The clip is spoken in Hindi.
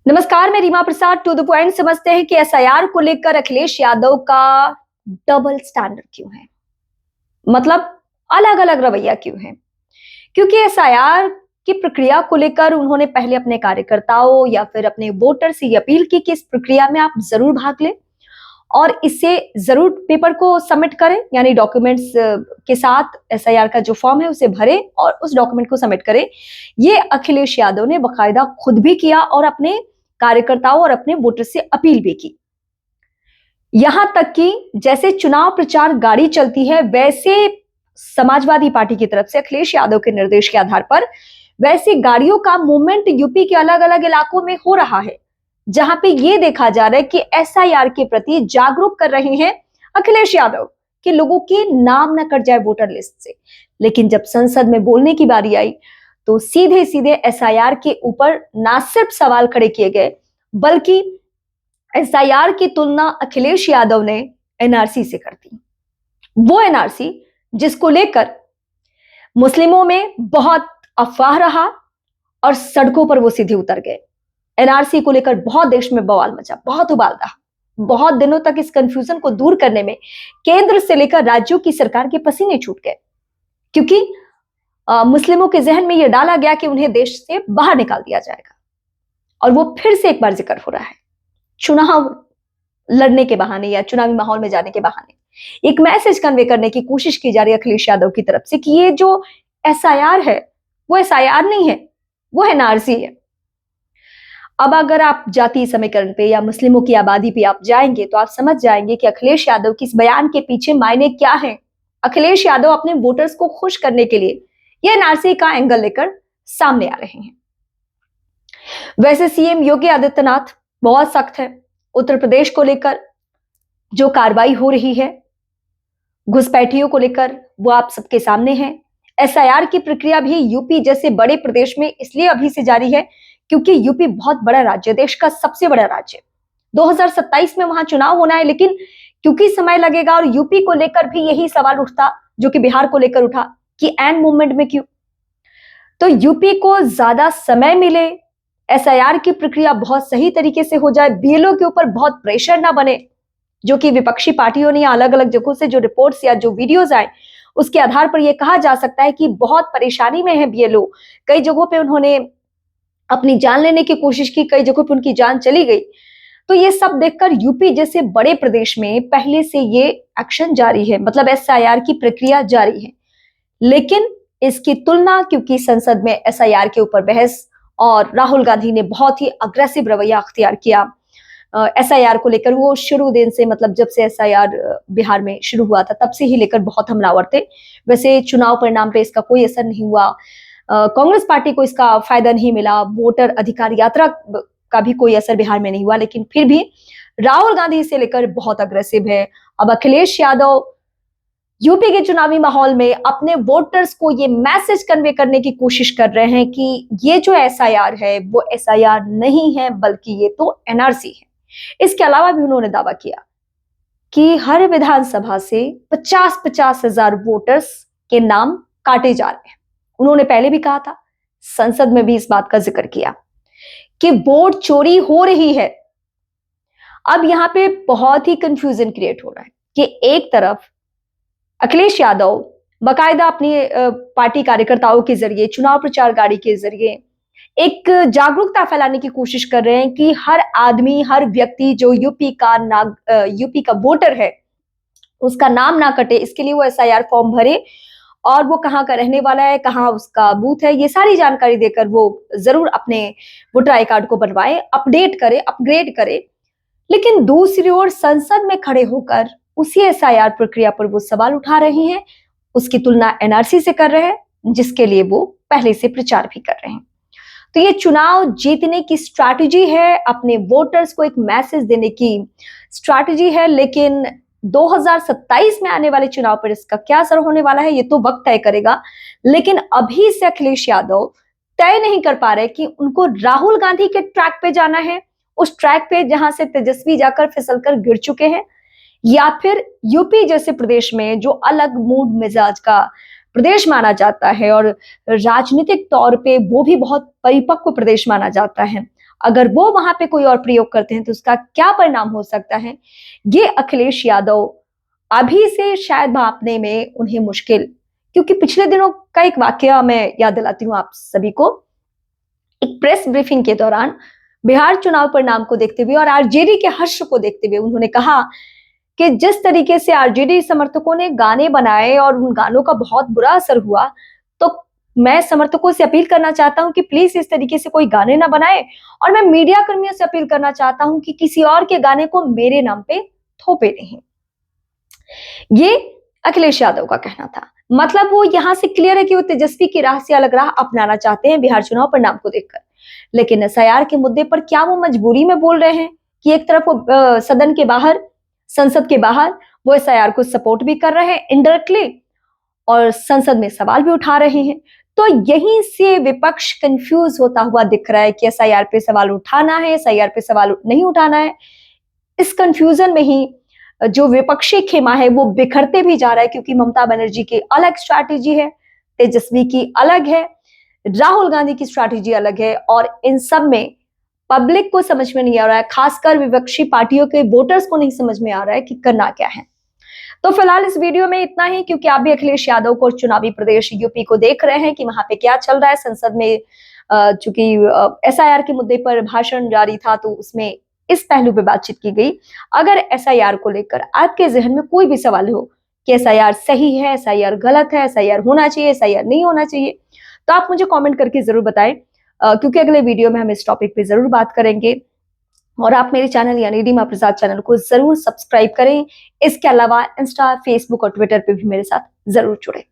नमस्कार, मैं रीमा प्रसाद। टू द पॉइंट समझते हैं कि एसआईआर को लेकर अखिलेश यादव का डबल स्टैंडर्ड क्यों है। मतलब अलग अलग रवैया क्यों है। क्योंकि एसआईआर की प्रक्रिया को लेकर उन्होंने पहले अपने कार्यकर्ताओं या फिर अपने वोटर से अपील की कि इस प्रक्रिया में आप जरूर भाग लें और इससे जरूर पेपर को सबमिट करें, यानी डॉक्यूमेंट्स के साथ एसआईआर का जो फॉर्म है उसे भरें और उस डॉक्यूमेंट को सबमिट करें। ये अखिलेश यादव ने बकायदा खुद भी किया और अपने कार्यकर्ताओं और अपने वोटर से अपील भी की। यहां तक कि जैसे चुनाव प्रचार गाड़ी चलती है, वैसे समाजवादी पार्टी की तरफ से अखिलेश यादव के निर्देश के आधार पर वैसे गाड़ियों का मूवमेंट यूपी के अलग अलग इलाकों में हो रहा है, जहां पे ये देखा जा रहा है कि एसआईआर के प्रति जागरूक कर रहे हैं अखिलेश यादव कि लोगों के नाम न कट जाए वोटर लिस्ट से। लेकिन जब संसद में बोलने की बारी आई तो सीधे सीधे एसआईआर के ऊपर ना सिर्फ सवाल खड़े किए गए, बल्कि एसआईआर की तुलना अखिलेश यादव ने एनआरसी से कर दी। वो एनआरसी जिसको लेकर मुस्लिमों में बहुत अफवाह रहा और सड़कों पर वो सीधे उतर गए। एनआरसी को लेकर बहुत देश में बवाल मचा, बहुत उबाल रहा। बहुत दिनों तक इस कंफ्यूजन को दूर करने में केंद्र से लेकर राज्यों की सरकार के पसीने छूट गए, क्योंकि मुस्लिमों के जहन में यह डाला गया कि उन्हें देश से बाहर निकाल दिया जाएगा। और वो फिर से एक बार जिक्र हो रहा है, चुनाव लड़ने के बहाने या चुनावी माहौल में जाने के बहाने एक मैसेज कन्वे करने की कोशिश की जा रही है अखिलेश यादव की तरफ से कि ये जो एसआईआर है वो एसआईआर नहीं है, वो एनआरसी है। अब अगर आप जातीय समीकरण पे या मुस्लिमों की आबादी पे आप जाएंगे तो आप समझ जाएंगे कि अखिलेश यादव की इस बयान के पीछे मायने क्या है। अखिलेश यादव अपने वोटर्स को खुश करने के लिए ये एनआरसी का एंगल लेकर सामने आ रहे हैं। वैसे सीएम योगी आदित्यनाथ बहुत सख्त है। उत्तर प्रदेश को लेकर जो कार्रवाई हो रही है, घुसपैठियों को लेकर, वो आप सबके सामने है। एसआईआर की प्रक्रिया भी यूपी जैसे बड़े प्रदेश में इसलिए अभी से जारी है क्योंकि यूपी बहुत बड़ा राज्य, देश का सबसे बड़ा राज्य। 2027 में वहां चुनाव होना है, लेकिन क्योंकि समय लगेगा और यूपी को लेकर भी यही सवाल उठता जो कि बिहार को लेकर उठा कि एंड मूवमेंट में क्यों। तो यूपी को ज्यादा समय मिले, एसआईआर की प्रक्रिया बहुत सही तरीके से हो जाए, बीएलओ के ऊपर बहुत प्रेशर ना बने, जो कि विपक्षी पार्टियों ने अलग अलग जगहों से जो रिपोर्ट्स या जो वीडियोस आए उसके आधार पर यह कहा जा सकता है कि बहुत परेशानी में है बीएलओ। कई जगहों पे उन्होंने अपनी जान लेने की कोशिश की, कई जगहों पे उनकी जान चली गई। तो ये सब देखकर यूपी जैसे बड़े प्रदेश में पहले से ये एक्शन जारी है, मतलब एसआईआर की प्रक्रिया जारी है। लेकिन इसकी तुलना, क्योंकि संसद में एसआईआर के ऊपर बहस और राहुल गांधी ने बहुत ही अग्रेसिव रवैया अख्तियार किया एसआईआर को लेकर। वो शुरू दिन से, मतलब जब से एसआईआर बिहार में शुरू हुआ था तब से ही लेकर बहुत हमलावर थे। वैसे चुनाव परिणाम पे इसका कोई असर नहीं हुआ, कांग्रेस पार्टी को इसका फायदा नहीं मिला, वोटर अधिकार यात्रा का भी कोई असर बिहार में नहीं हुआ, लेकिन फिर भी राहुल गांधी से लेकर बहुत अग्रेसिव है। अब अखिलेश यादव यूपी के चुनावी माहौल में अपने वोटर्स को ये मैसेज कन्वे करने की कोशिश कर रहे हैं कि ये जो एसआईआर है वो एसआईआर नहीं है, बल्कि ये तो एनआरसी है। इसके अलावा भी उन्होंने दावा किया कि हर विधानसभा से 50-50 हजार वोटर्स के नाम काटे जा रहे हैं। उन्होंने पहले भी कहा था, संसद में भी इस बात का जिक्र किया कि वोट चोरी हो रही है। अब यहां पे बहुत ही कंफ्यूजन क्रिएट हो रहा है कि एक तरफ अखिलेश यादव बाकायदा अपनी पार्टी कार्यकर्ताओं के जरिए, चुनाव प्रचार गाड़ी के जरिए एक जागरूकता फैलाने की कोशिश कर रहे हैं कि हर आदमी, हर व्यक्ति जो यूपी का वोटर है उसका नाम ना कटे, इसके लिए वो एसआईआर फॉर्म भरे और वो कहाँ का रहने वाला है, कहाँ उसका बूथ है, ये सारी जानकारी देकर वो जरूर अपने वोटर आई कार्ड को बनवाए, अपडेट करे, अपग्रेड करे। लेकिन दूसरी ओर संसद में खड़े होकर उसी एसआईआर प्रक्रिया पर वो सवाल उठा रहे हैं, उसकी तुलना एनआरसी से कर रहे हैं, जिसके लिए वो पहले से प्रचार भी कर रहे हैं। तो ये चुनाव जीतने की स्ट्रैटेजी है, अपने वोटर्स को एक मैसेज देने की स्ट्रैटेजी है, लेकिन 2027 में आने वाले चुनाव पर इसका क्या असर होने वाला है ये तो वक्त तय करेगा। लेकिन अभी से अखिलेश यादव तय नहीं कर पा रहे कि उनको राहुल गांधी के ट्रैक पे जाना है, उस ट्रैक पे जहां से तेजस्वी जाकर फिसलकर गिर चुके हैं, या फिर यूपी जैसे प्रदेश में जो अलग मूड मिजाज का प्रदेश माना जाता है और राजनीतिक तौर पे वो भी बहुत परिपक्व प्रदेश माना जाता है, अगर वो वहां पे कोई और प्रयोग करते हैं तो उसका क्या परिणाम हो सकता है, ये अखिलेश यादव अभी से शायद भांपने में उन्हें मुश्किल, क्योंकि पिछले दिनों का एक वाकया मैं याद दिलाती हूँ आप सभी को। एक प्रेस ब्रीफिंग के दौरान बिहार चुनाव परिणाम को देखते हुए और आरजेडी के हश्र को देखते हुए उन्होंने कहा कि जिस तरीके से आरजेडी समर्थकों ने गाने बनाए और उन गानों का बहुत बुरा असर हुआ, तो मैं समर्थकों से अपील करना चाहता हूं कि प्लीज इस तरीके से कोई गाने ना बनाए, और मैं मीडिया कर्मियों से अपील करना चाहता हूं कि किसी और के गाने को मेरे नाम पे थोपे नहीं। ये अखिलेश यादव का कहना था। मतलब वो यहां से क्लियर है कि वो तेजस्वी की राह से अलग राह अपनाना चाहते हैं बिहार चुनाव परिणाम को देखकर। लेकिन एसआईआर के मुद्दे पर क्या वो मजबूरी में बोल रहे हैं कि एक तरफ वो सदन के बाहर, संसद के बाहर वो एसआईआर को सपोर्ट भी कर रहे हैं इनडायरेक्टली, और संसद में सवाल भी उठा रहे हैं। तो यहीं से विपक्ष कंफ्यूज होता हुआ दिख रहा है कि एसआईआर पे सवाल उठाना है, एसआईआर पे सवाल नहीं उठाना है। इस कंफ्यूजन में ही जो विपक्षी खेमा है वो बिखरते भी जा रहा है, क्योंकि ममता बनर्जी की अलग स्ट्रैटेजी है, तेजस्वी की अलग है, राहुल गांधी की स्ट्रैटेजी अलग है, और इन सब में पब्लिक को समझ में नहीं आ रहा है, खासकर विपक्षी पार्टियों के वोटर्स को नहीं समझ में आ रहा है कि करना क्या है। तो फिलहाल इस वीडियो में इतना ही, क्योंकि आप भी अखिलेश यादव को चुनावी प्रदेश यूपी को देख रहे हैं कि वहां पे क्या चल रहा है। संसद में चूंकि एसआईआर के मुद्दे पर भाषण जारी था, तो उसमें इस पहलू पे बातचीत की गई। अगर एसआईआर को लेकर आपके जहन में कोई भी सवाल हो कि एसआईआर सही है, एसआईआर गलत है, एसआईआर होना चाहिए, एसआईआर नहीं होना चाहिए, तो आप मुझे कमेंट करके जरूर बताएं, क्योंकि अगले वीडियो में हम इस टॉपिक पे जरूर बात करेंगे। और आप मेरे चैनल यानी रीमा प्रसाद चैनल को जरूर सब्सक्राइब करें। इसके अलावा इंस्टा, फेसबुक और ट्विटर पे भी मेरे साथ जरूर जुड़े।